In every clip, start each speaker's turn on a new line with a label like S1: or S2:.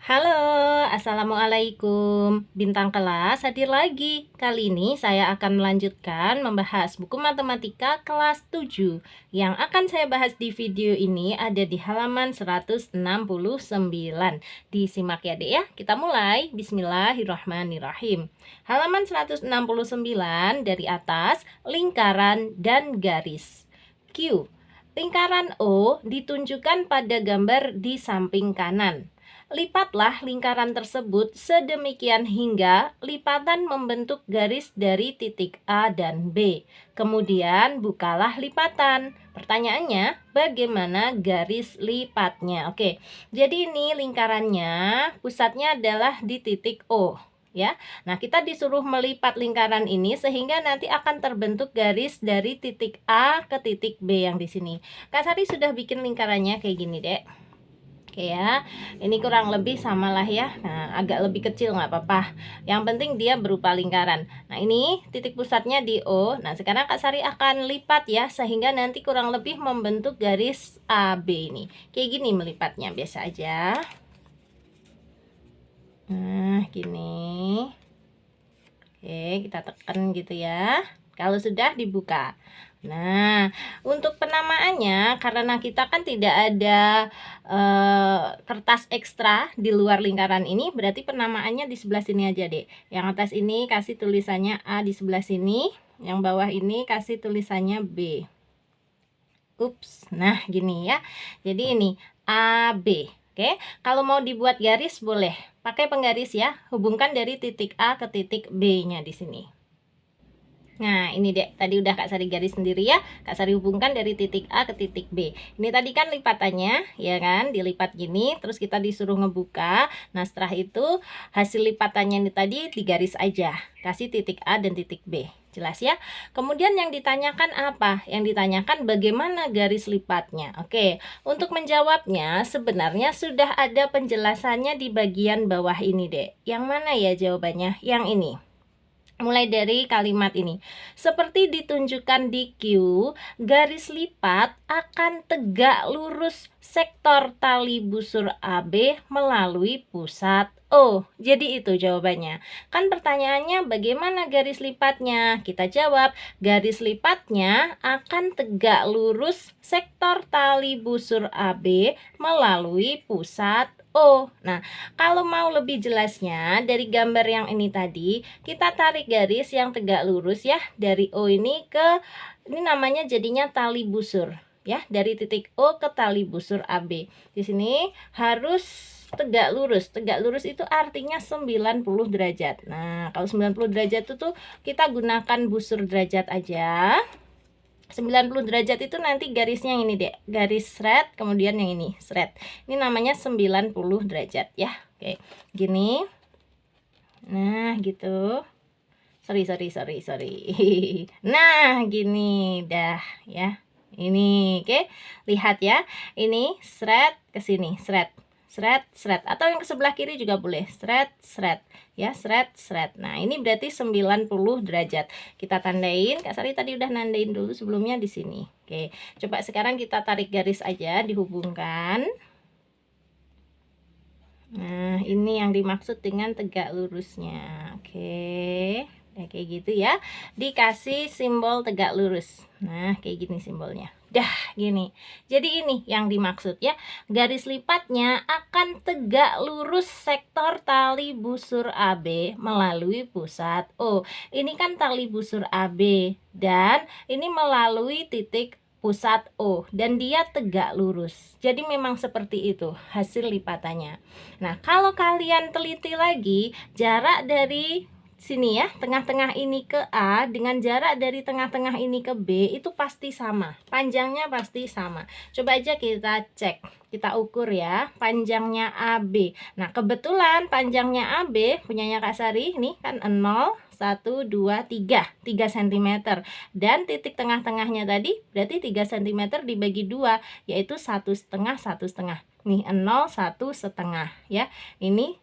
S1: Halo, Assalamualaikum. Bintang kelas hadir lagi. Kali ini saya akan melanjutkan membahas buku matematika kelas 7. Yang akan saya bahas di video ini ada di halaman 169. Disimak ya, Dek ya. Kita mulai. Bismillahirrahmanirrahim. Halaman 169 dari atas, lingkaran dan garis. Q. Lingkaran O ditunjukkan pada gambar di samping kanan. Lipatlah lingkaran tersebut sedemikian hingga lipatan membentuk garis dari titik A dan B. Kemudian bukalah lipatan. Pertanyaannya, bagaimana garis lipatnya? Oke, jadi ini lingkarannya, pusatnya adalah di titik O. Ya, nah kita disuruh melipat lingkaran ini sehingga nanti akan terbentuk garis dari titik A ke titik B yang di sini. Kak Sari sudah bikin lingkarannya kayak gini, Dek. Oke ya, ini kurang lebih samalah ya. Nah, agak lebih kecil nggak apa-apa. Yang penting dia berupa lingkaran. Nah, ini titik pusatnya di O. Nah, sekarang Kak Sari akan lipat ya, sehingga nanti kurang lebih membentuk garis AB ini. Kayak gini melipatnya, biasa aja. Nah, gini. Oke, kita tekan gitu ya. Kalau sudah dibuka. Nah, untuk penamaannya karena kita kan tidak ada kertas ekstra di luar lingkaran ini, berarti penamaannya di sebelah sini aja, Dek. Yang atas ini kasih tulisannya A di sebelah sini, yang bawah ini kasih tulisannya B. Ups. Nah, gini ya. Jadi ini AB. Oke, kalau mau dibuat garis boleh pakai penggaris ya. Hubungkan dari titik A ke titik B-nya di sini. Nah, ini Dek, tadi udah Kak Sari garis sendiri ya. Kak Sari hubungkan dari titik A ke titik B. Ini tadi kan lipatannya, ya kan? Dilipat gini, terus kita disuruh ngebuka. Nah, setelah itu hasil lipatannya ini tadi digaris aja. Kasih titik A dan titik B. Jelas ya? Kemudian yang ditanyakan apa? Yang ditanyakan bagaimana garis lipatnya. Oke, untuk menjawabnya sebenarnya sudah ada penjelasannya di bagian bawah ini, Dek. Yang mana ya jawabannya? Yang ini. Mulai dari kalimat ini. Seperti ditunjukkan di Q, garis lipat akan tegak lurus sektor tali busur AB melalui pusat O. Jadi itu jawabannya. Kan pertanyaannya bagaimana garis lipatnya? Kita jawab, garis lipatnya akan tegak lurus sektor tali busur AB melalui pusat O. Nah, kalau mau lebih jelasnya dari gambar yang ini tadi, kita tarik garis yang tegak lurus ya dari O ini ke, ini namanya jadinya tali busur ya, dari titik O ke tali busur AB. Di sini harus tegak lurus. Tegak lurus itu artinya 90 derajat. Nah, kalau 90 derajat itu tuh kita gunakan busur derajat aja. 90 derajat itu nanti garisnya yang ini, Dek. Garis thread, kemudian yang ini thread. Ini namanya 90 derajat ya. Oke, gini. Nah, gitu. Sorry. Nah, gini dah ya. Ini, oke. Lihat ya. Ini thread ke sini, thread. Atau yang ke sebelah kiri juga boleh, thread ya, thread. Nah, ini berarti 90 derajat. Kita tandain. Kak Sari tadi udah nandain dulu sebelumnya di sini. Oke, coba sekarang kita tarik garis aja, dihubungkan. Nah, ini yang dimaksud dengan tegak lurusnya. Oke, kayak gitu ya. Dikasih simbol tegak lurus. Nah, kayak gini simbolnya. Dah, gini. Jadi ini yang dimaksud ya. Garis lipatnya akan tegak lurus sektor tali busur AB melalui pusat O. Ini kan tali busur AB dan ini melalui titik pusat O dan dia tegak lurus. Jadi memang seperti itu hasil lipatannya. Nah, kalau kalian teliti lagi jarak dari sini ya, tengah-tengah ini ke A dengan jarak dari tengah-tengah ini ke B itu pasti sama. Panjangnya pasti sama. Coba aja kita cek. Kita ukur ya, panjangnya AB. Nah, kebetulan panjangnya AB punyanya Kak Sari ini kan 0, 1, 2, 3 cm. Dan titik tengah-tengahnya tadi berarti 3 cm dibagi 2, yaitu 1,5, 1,5. Nih 0, 1,5 ya. Ini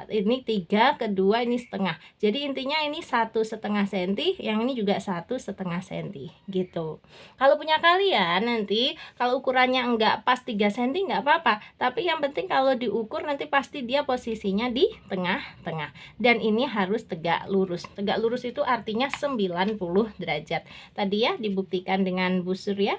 S1: Ini 3, kedua ini setengah. Jadi intinya ini 1,5 senti, yang ini juga 1,5 senti gitu. Kalau punya kalian nanti kalau ukurannya enggak pas 3 senti enggak apa-apa, tapi yang penting kalau diukur nanti pasti dia posisinya di tengah-tengah. Dan ini harus tegak lurus. Tegak lurus itu artinya 90 derajat. Tadi ya dibuktikan dengan busur ya.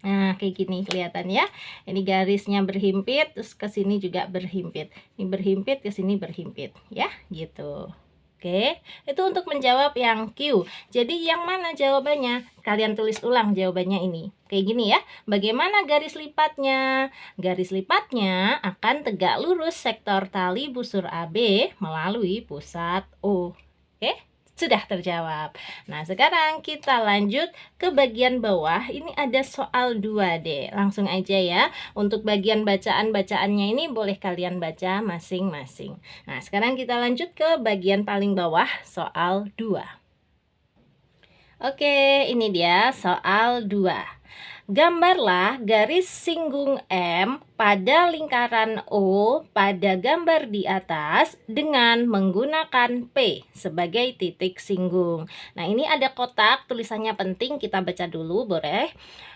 S1: Nah, kayak gini kelihatan ya. Ini garisnya berhimpit, terus ke sini juga berhimpit. Ini berhimpit, ke sini berhimpit, ya, gitu. Oke, itu untuk menjawab yang Q. Jadi yang mana jawabannya? Kalian tulis ulang jawabannya ini. Kayak gini ya. Bagaimana garis lipatnya? Garis lipatnya akan tegak lurus sektor tali busur AB melalui pusat O. Oke? Sudah terjawab. Nah, sekarang kita lanjut ke bagian bawah. Ini ada soal 2D. Langsung aja ya. Untuk bagian bacaan-bacaannya ini boleh kalian baca masing-masing. Nah, sekarang kita lanjut ke bagian paling bawah, soal 2. Oke, ini dia soal 2. Gambarlah garis singgung M pada lingkaran O pada gambar di atas dengan menggunakan P sebagai titik singgung. Nah, ini ada kotak, tulisannya penting, kita baca dulu boleh.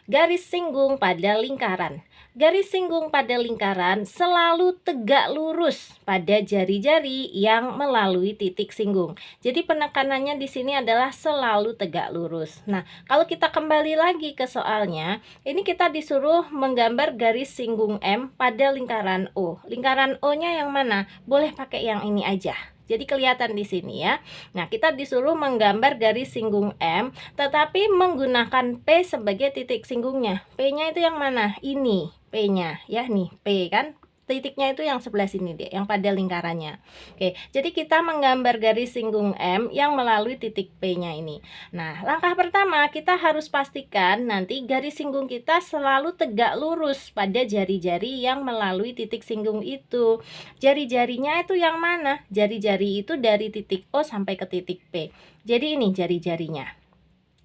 S1: Garis singgung pada lingkaran. Garis singgung pada lingkaran selalu tegak lurus pada jari-jari yang melalui titik singgung. Jadi penekanannya di sini adalah selalu tegak lurus. Nah, kalau kita kembali lagi ke soalnya, ini kita disuruh menggambar garis singgung M pada lingkaran O. Lingkaran O-nya yang mana? Boleh pakai yang ini aja. Jadi kelihatan di sini ya. Nah, kita disuruh menggambar garis singgung M, tetapi menggunakan P sebagai titik singgungnya. P-nya itu yang mana? Ini P-nya ya, nih P kan. Titiknya itu yang sebelah sini deh, yang pada lingkarannya. Oke, jadi kita menggambar garis singgung M yang melalui titik P-nya ini. Nah, langkah pertama kita harus pastikan nanti garis singgung kita selalu tegak lurus pada jari-jari yang melalui titik singgung itu. Jari-jarinya itu yang mana? Jari-jari itu dari titik O sampai ke titik P. Jadi ini jari-jarinya.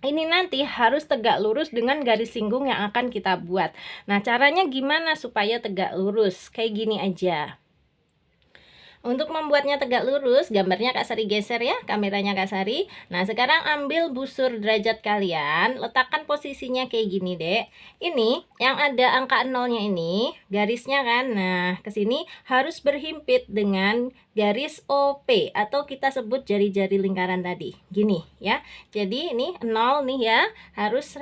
S1: Ini nanti harus tegak lurus dengan garis singgung yang akan kita buat. Nah, caranya gimana supaya tegak lurus? Kayak gini aja. Untuk membuatnya tegak lurus, gambarnya Kak Sari geser ya, kameranya Kak Sari. Nah, sekarang ambil busur derajat kalian, letakkan posisinya kayak gini, Dek. Ini yang ada angka nolnya ini, garisnya kan. Nah, ke sini harus berhimpit dengan garis OP atau kita sebut jari-jari lingkaran tadi. Gini ya. Jadi ini 0 nih ya, harus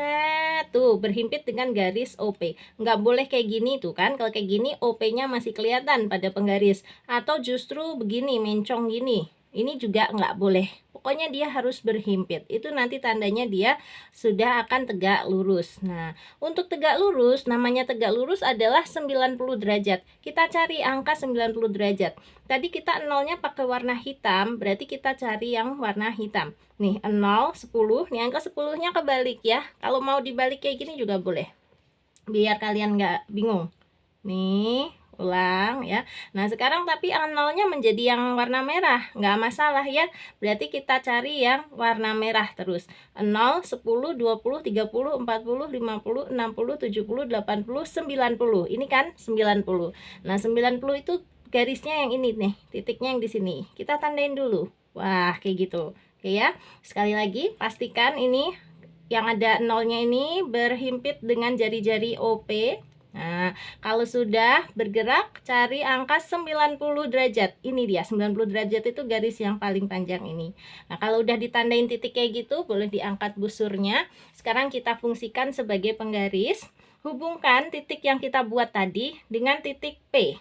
S1: tuh berhimpit dengan garis OP. Nggak boleh kayak gini tuh kan. Kalau kayak gini OP-nya masih kelihatan pada penggaris, atau justru begini mencong gini. Ini juga nggak boleh. Pokoknya dia harus berhimpit. Itu nanti tandanya dia sudah akan tegak lurus. Nah, untuk tegak lurus, namanya tegak lurus adalah 90 derajat. Kita cari angka 90 derajat. Tadi kita nolnya pakai warna hitam, berarti kita cari yang warna hitam. Nih, 0, 10. Nih angka 10-nya kebalik ya. Kalau mau dibalik kayak gini juga boleh. Biar kalian nggak bingung. Nih, ulang ya. Nah, sekarang tapi nolnya menjadi yang warna merah, nggak masalah ya. Berarti kita cari yang warna merah terus. 0, 10, 20, 30, 40, 50, 60, 70, 80, 90. Ini kan 90. Nah, 90 itu garisnya yang ini nih, titiknya yang di sini. Kita tandain dulu. Wah, kayak gitu. Oke ya. Sekali lagi, pastikan ini yang ada nolnya ini berhimpit dengan jari-jari OP. Nah, kalau sudah bergerak, cari angka 90 derajat. Ini dia, 90 derajat itu garis yang paling panjang ini. Nah, kalau udah ditandain titik kayak gitu, boleh diangkat busurnya. Sekarang kita fungsikan sebagai penggaris. Hubungkan titik yang kita buat tadi dengan titik P.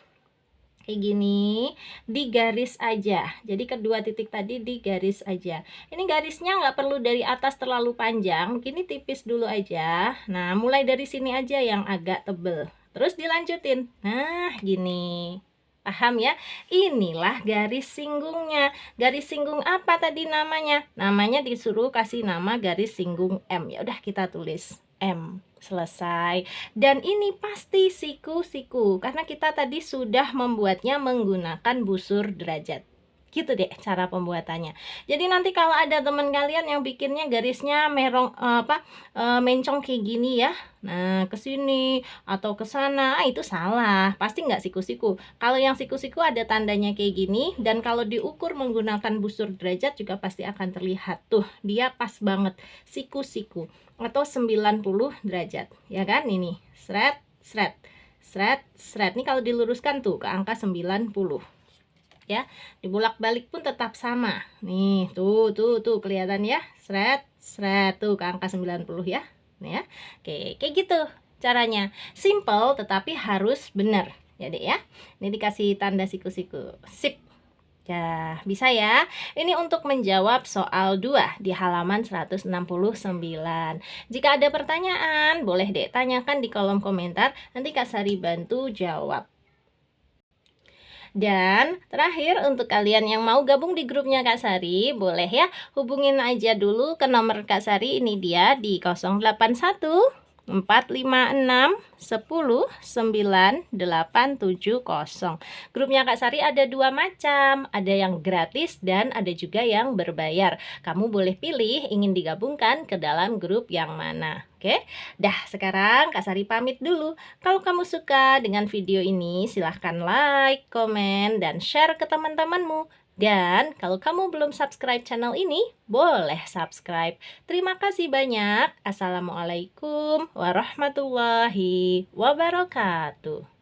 S1: Kayak gini, di garis aja. Jadi kedua titik tadi di garis aja. Ini garisnya nggak perlu dari atas terlalu panjang, gini tipis dulu aja. Nah, mulai dari sini aja yang agak tebel. Terus dilanjutin. Nah, gini. Paham ya? Inilah garis singgungnya. Garis singgung apa tadi namanya? Namanya disuruh kasih nama garis singgung M. Ya udah kita tulis M. Selesai. Dan ini pasti siku-siku karena kita tadi sudah membuatnya menggunakan busur derajat. Gitu deh cara pembuatannya. Jadi nanti kalau ada teman kalian yang bikinnya garisnya mencong kayak gini ya. Nah, ke sini atau ke sana, itu salah. Pasti nggak siku-siku. Kalau yang siku-siku ada tandanya kayak gini, dan kalau diukur menggunakan busur derajat juga pasti akan terlihat. Tuh, dia pas banget siku-siku atau 90 derajat. Ya kan? Ini. Sret, sret. Sret, sret. Ini kalau diluruskan tuh ke angka 90. Ya, dibolak-balik pun tetap sama. Nih, tuh kelihatan ya. Sret, sret tuh ke angka 90 ya. Nih ya. Oke, kayak gitu caranya. Simple tetapi harus benar. Ya, Dek ya. Ini dikasih tanda siku-siku. Sip. Ya, bisa ya. Ini untuk menjawab soal 2 di halaman 169. Jika ada pertanyaan, boleh Dek tanyakan di kolom komentar. Nanti Kak Sari bantu jawab. Dan terakhir untuk kalian yang mau gabung di grupnya Kak Sari, boleh ya hubungin aja dulu ke nomor Kak Sari, ini dia di 081 456 10 9870. Grupnya Kak Sari ada 2 macam, ada yang gratis dan ada juga yang berbayar. Kamu boleh pilih ingin digabungkan ke dalam grup yang mana. Oke, dah sekarang Kak Sari pamit dulu. Kalau kamu suka dengan video ini, silahkan like, komen, dan share ke teman-temanmu. Dan kalau kamu belum subscribe channel ini, boleh subscribe. Terima kasih banyak. Assalamualaikum warahmatullahi wabarakatuh.